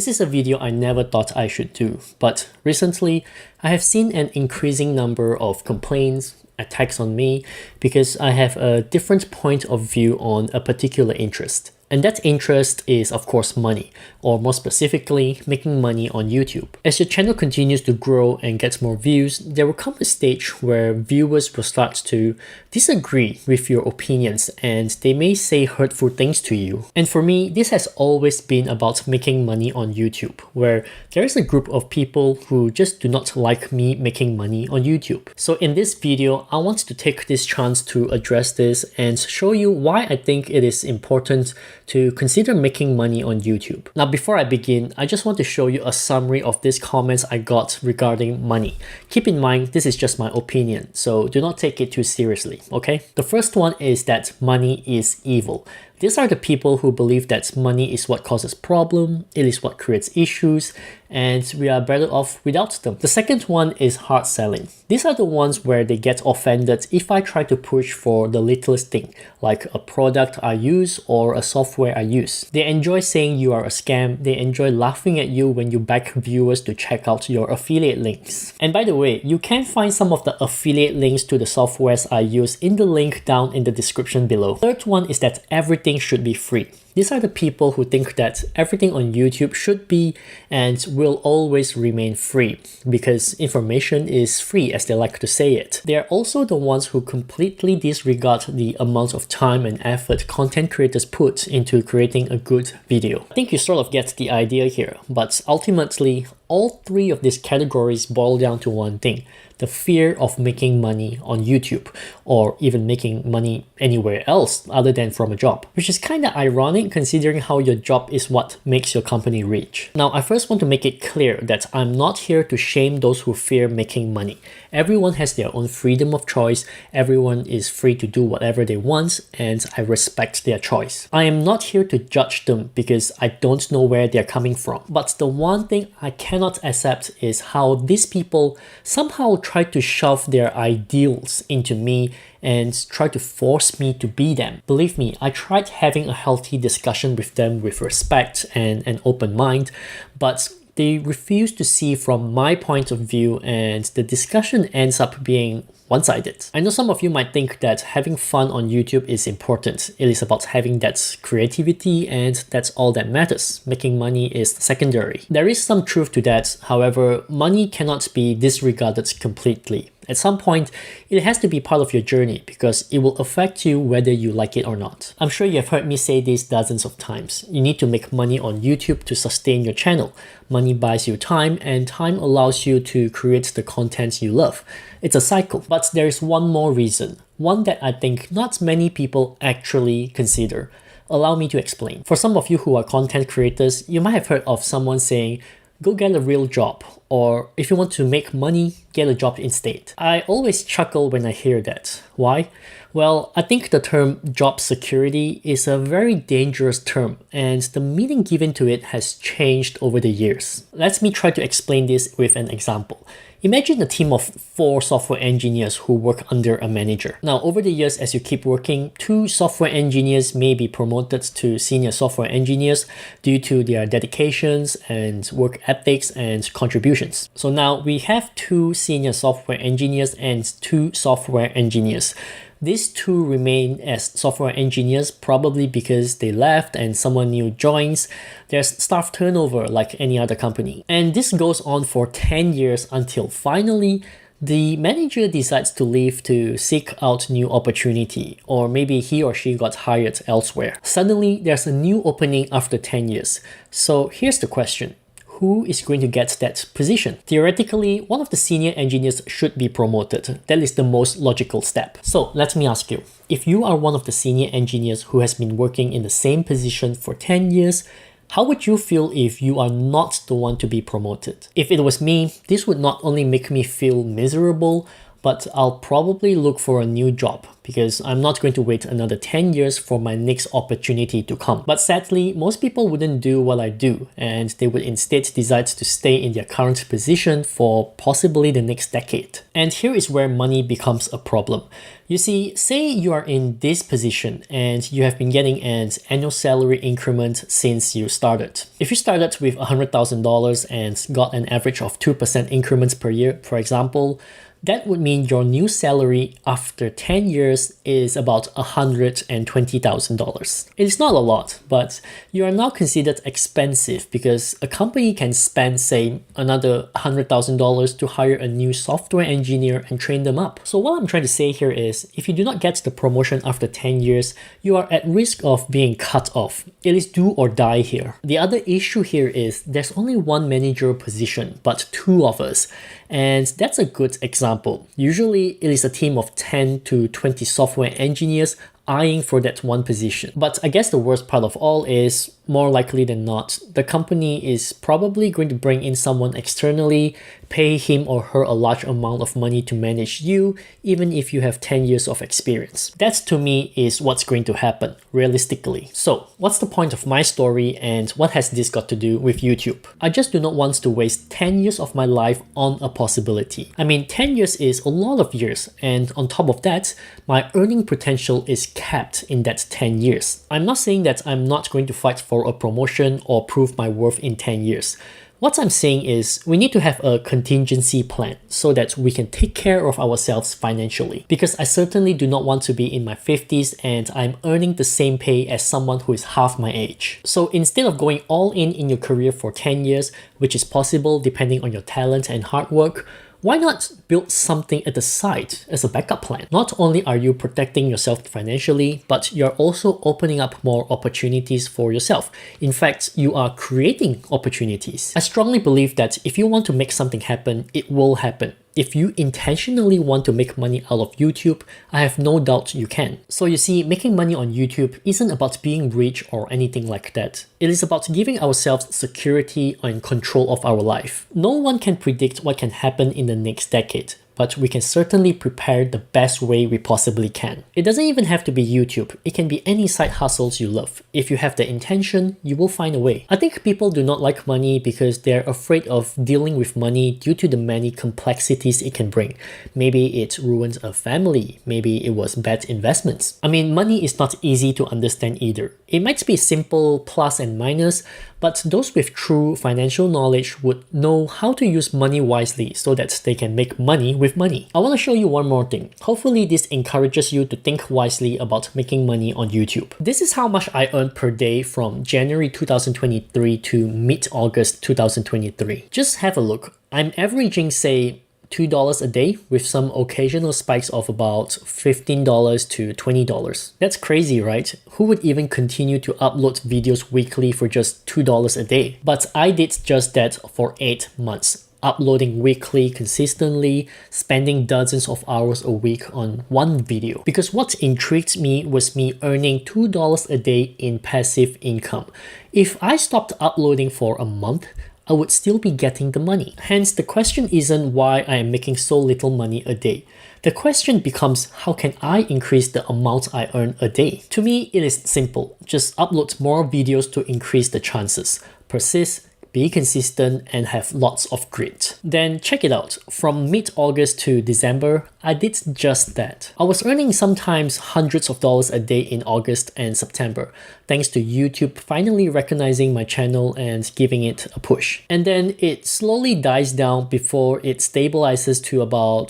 is a video I never thought I should do, but recently I have seen an increasing number of complaints, attacks on me because I have a different point of view on a particular interest. And that interest is, of course, money, or more specifically, making money on YouTube. As your channel continues to grow and gets more views, there will come a stage where viewers will start to disagree with your opinions and they may say hurtful things to you. And for me, this has always been about making money on YouTube, where there is a group of people who just do not like me making money on YouTube. So in this video, I want to take this chance to address this and show you why I think it is important to consider making money on YouTube. Now, before I begin, I just want to show you a summary of these comments I got regarding money. Keep in mind, this is just my opinion, so do not take it too seriously, okay? The first one is that money is evil. These are the people who believe that money is what causes problems, it is what creates issues, and we are better off without them. The second one is hard selling. These are the ones where they get offended if I try to push for the littlest thing, like a product I use or a software I use. They enjoy saying you are a scam, they enjoy laughing at you when you beg viewers to check out your affiliate links. And by the way, you can find some of the affiliate links to the softwares I use in the link down in the description below. Third one is that everything should be free. These are the people who think that everything on YouTube should be and will always remain free because information is free, as they like to say it. They are also the ones who completely disregard the amount of time and effort content creators put into creating a good video. I think you sort of get the idea here, but ultimately, all three of these categories boil down to one thing: the fear of making money on YouTube, or even making money anywhere else other than from a job, which is kind of ironic considering how your job is what makes your company rich. Now, I first want to make it clear that I'm not here to shame those who fear making money. Everyone has their own freedom of choice, everyone is free to do whatever they want, and I respect their choice. I am not here to judge them because I don't know where they're coming from. But the one thing I cannot accept is how these people somehow try to shove their ideals into me and try to force me to be them. Believe me, I tried having a healthy discussion with them with respect and an open mind, but they refuse to see from my point of view and the discussion ends up being one-sided. I know some of you might think that having fun on YouTube is important. It is about having that creativity and that's all that matters. Making money is secondary. There is some truth to that. However, money cannot be disregarded completely. At some point, it has to be part of your journey because it will affect you whether you like it or not. I'm sure you have heard me say this dozens of times. You need to make money on YouTube to sustain your channel. Money buys you time and time allows you to create the content you love. It's a cycle. But there is one more reason, one that I think not many people actually consider. Allow me to explain. For some of you who are content creators, you might have heard of someone saying, go get a real job, or if you want to make money, get a job instead. I always chuckle when I hear that. Why? Well, I think the term job security is a very dangerous term and the meaning given to it has changed over the years. Let me try to explain this with an example. Imagine a team of 4 software engineers who work under a manager. Now, over the years, as you keep working, 2 software engineers may be promoted to senior software engineers due to their dedications and work ethics and contributions. So now we have 2 senior software engineers and 2 software engineers. These 2 remain as software engineers probably because they left and someone new joins. There's staff turnover like any other company. And this goes on for 10 years until finally the manager decides to leave to seek out new opportunity, or maybe he or she got hired elsewhere. Suddenly, there's a new opening after 10 years. So here's the question. Who is going to get that position? Theoretically, one of the senior engineers should be promoted. That is the most logical step. So let me ask you, if you are one of the senior engineers who has been working in the same position for 10 years, how would you feel if you are not the one to be promoted? If it was me, this would not only make me feel miserable, but I'll probably look for a new job because I'm not going to wait another 10 years for my next opportunity to come. But sadly, most people wouldn't do what I do, and they would instead decide to stay in their current position for possibly the next decade. And here is where money becomes a problem. You see, say you are in this position and you have been getting an annual salary increment since you started. If you started with $100,000 and got an average of 2% increments per year, for example, that would mean your new salary after 10 years is about $120,000. It is not a lot, but you are now considered expensive because a company can spend, say, another $100,000 to hire a new software engineer and train them up. So what I'm trying to say here is, if you do not get the promotion after 10 years, you are at risk of being cut off. It is do or die here. The other issue here is there's only one managerial position, but two of us. And that's a good example. Usually it is a team of 10 to 20 software engineers eyeing for that one position. But I guess the worst part of all is, more likely than not, the company is probably going to bring in someone externally, pay him or her a large amount of money to manage you, even if you have 10 years of experience. That to me is what's going to happen, realistically. So, what's the point of my story and what has this got to do with YouTube? I just do not want to waste 10 years of my life on a possibility. I mean, 10 years is a lot of years, and on top of that, my earning potential is capped in that 10 years. I'm not saying that I'm not going to fight for a promotion or prove my worth in 10 years. What I'm saying is we need to have a contingency plan so that we can take care of ourselves financially. Because I certainly do not want to be in my 50s and I'm earning the same pay as someone who is half my age. So instead of going all in your career for 10 years, which is possible depending on your talent and hard work, why not build something at the side as a backup plan? Not only are you protecting yourself financially, but you're also opening up more opportunities for yourself. In fact, you are creating opportunities. I strongly believe that if you want to make something happen, it will happen. If you intentionally want to make money out of YouTube, I have no doubt you can. So you see, making money on YouTube isn't about being rich or anything like that. It is about giving ourselves security and control of our life. No one can predict what can happen in the next decade, but we can certainly prepare the best way we possibly can. It doesn't even have to be YouTube. It can be any side hustles you love. If you have the intention, you will find a way. I think people do not like money because they're afraid of dealing with money due to the many complexities it can bring. Maybe it ruins a family. Maybe it was bad investments. I mean, money is not easy to understand either. It might be simple plus and minus, but those with true financial knowledge would know how to use money wisely so that they can make money with money. I want to show you one more thing. Hopefully this encourages you to think wisely about making money on YouTube. This is how much I earned per day from January 2023 to mid-August 2023. Just have a look. I'm averaging, say, $2 a day with some occasional spikes of about $15 to $20. That's crazy, right? Who would even continue to upload videos weekly for just $2 a day? But I did just that for 8 months. Uploading weekly consistently, spending dozens of hours a week on one video. Because what intrigued me was me earning $2 a day in passive income. If I stopped uploading for a month, I would still be getting the money. Hence, the question isn't why I am making so little money a day. The question becomes, how can I increase the amount I earn a day? To me, it is simple. Just upload more videos to increase the chances. Persist, be consistent, and have lots of grit. Then check it out. From mid-August to December, I did just that. I was earning sometimes hundreds of dollars a day in August and September, thanks to YouTube finally recognizing my channel and giving it a push. And then it slowly dies down before it stabilizes to about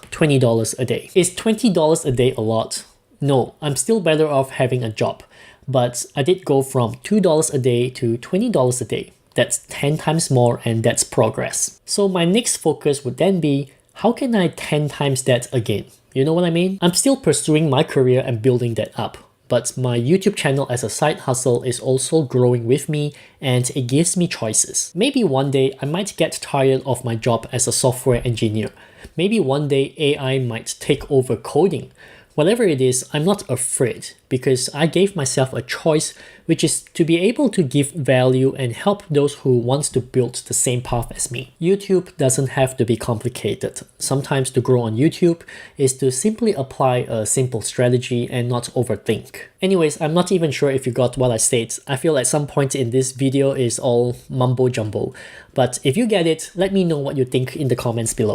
$20 a day. Is $20 a day a lot? No, I'm still better off having a job. But I did go from $2 a day to $20 a day. That's 10 times more, and that's progress. So my next focus would then be, how can I 10 times that again? You know what I mean? I'm still pursuing my career and building that up. But my YouTube channel as a side hustle is also growing with me, and it gives me choices. Maybe one day I might get tired of my job as a software engineer. Maybe one day AI might take over coding. whatever it is, I'm not afraid because I gave myself a choice, which is to be able to give value and help those who want to build the same path as me. YouTube doesn't have to be complicated. Sometimes to grow on YouTube is to simply apply a simple strategy and not overthink. Anyways, I'm not even sure if you got what I said. I feel like some point in this video is all mumbo jumbo. But if you get it, let me know what you think in the comments below.